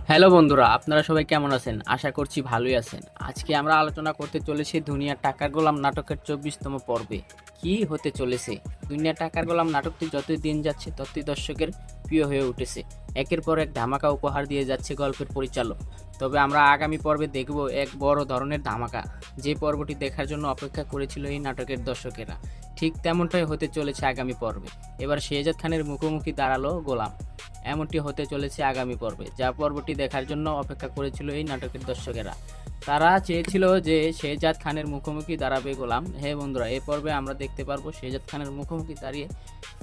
Hello বন্ধুরা, আপনারা সবাই কেমন আছেন? আশা করছি ভালোই আছেন। আজকে আমরা আলোচনা করতে চলেছি দুনিয়ার টাকার গোলাম নাটকের ২৪তম পর্বে। কি হতে চলেছে? দুনিয়ার টাকার গোলাম নাটকটি যতই দিন যাচ্ছে ততই দর্শকের প্রিয় হয়ে উঠেছে। একের পর এক ধামাকা উপহার দিয়ে যাচ্ছে গল্পের পরিচালক। তবে আমরা আগামী পর্বে দেখব এক বড় ধরনের ধামাকা, যে পর্বটি দেখার জন্য অপেক্ষা করেছিল এই নাটকের দর্শকেরা। ঠিক তেমনটাই হতে চলেছে আগামী পর্বে। এবার শেহজাদ খানের মুখোমুখি দাঁড়ালো গোলাম। এমনটি হতে চলেছে আগামী পর্বে, যা পর্বটি দেখার জন্য অপেক্ষা করেছিল এই নাটকের দর্শকেরা। তারা চেয়েছিল যে শেহজাদ খানের মুখোমুখি দাঁড়াবে গোলাম। হে বন্ধুরা, এই পর্বে আমরা দেখতে পারবো শেহজাদ খানের মুখোমুখি দাঁড়িয়ে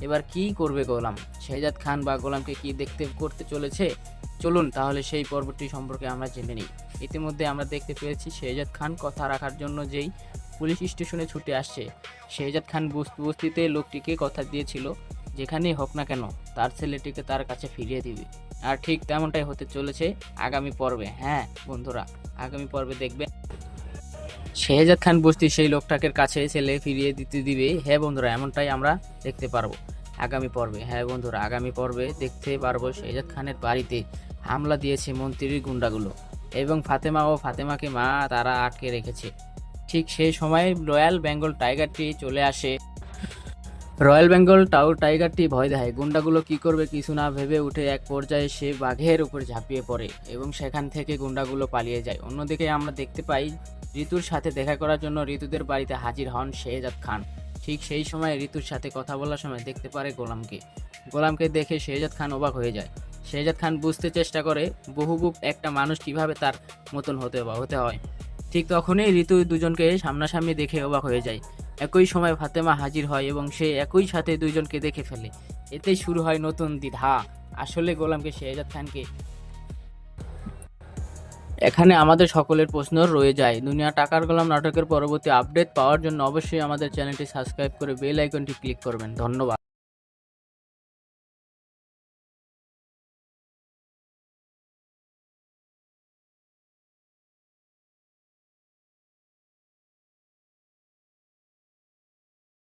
এবার কি করবে গোলাম। শেহজাদ খান বা গোলামকে কি দেখতে করতে চলেছে, চলুন তাহলে সেই পর্বটি সম্পর্কে আমরা জেনে নিই। ইতিমধ্যে আমরা দেখতে পেয়েছি শেহজাদ খান কথা রাখার জন্য যেই পুলিশ স্টেশনে ছুটে আসছে। শেহজাদ খান বস্তিতে লোকটিকে কথা দিয়েছিল যেখানেই হোক না কেন তার ছেলেটিকে তার কাছে ফিরিয়ে দিবে। আর ঠিক তেমনটাই হতে চলেছে আগামী পর্বে। হ্যাঁ বন্ধুরা, আগামী পর্বে দেখবে শেহজাদ খান বস্তি সেই লোকটাকে কাছে ছেলে ফিরিয়ে দিতে দিবে। হ্যাঁ বন্ধুরা, এমনটাই আমরা দেখতে পারবো আগামী পর্বে। হ্যাঁ বন্ধুরা, আগামী পর্বে দেখতে পারবো শেহজাদ খানের বাড়িতে হামলা দিয়েছে মন্ত্রীর গুন্ডাগুলো এবং ফাতেমা ও ফাতেমাকে মা তারা আটকে রেখেছে। ঠিক সেই সময় রয়্যাল বেঙ্গল টাইগারটি চলে আসে। রয়্যাল বেঙ্গল টাইগারটি ভয় দেখায়। গুন্ডাগুলো কি করবে কিছু না ভেবে উঠে এক পর্যায়ে সে বাঘের উপর ঝাঁপিয়ে পড়ে এবং সেখান থেকে গুন্ডাগুলো পালিয়ে যায়। অন্যদিকে আমরা দেখতে পাই ঋতুর সাথে দেখা করার জন্য ঋতুদের বাড়িতে হাজির হন শেহজাদ খান। ঠিক সেই সময় ঋতুর সাথে কথা বলার সময় দেখতে পারে গোলামকে দেখে শেহজাদ খান অবাক হয়ে যায়। শেহজাদ খান বুঝতে চেষ্টা করে বহুবুক একটা মানুষ কিভাবে তার মতন হতে হয়। ঠিক তখনই ঋতু দুজনকে সামনাসামনি দেখে অবাক হয়ে যায়। একই সময় ফাতেমা হাজির হয় এবং সে একই সাথে দুইজনকে দেখে ফেলে। এতেই শুরু হয় নতুন দ্বিধা। আসলে গোলামকে শেহজাদ খানকে এখানে আমাদের সকলের প্রশ্ন রয়ে যায়। দুনিয়া টাকার গোলাম নাটকের পরবর্তী আপডেট পাওয়ার জন্য অবশ্যই আমাদের চ্যানেলটি সাবস্ক্রাইব করে বেল আইকনটি ক্লিক করবেন। ধন্যবাদ।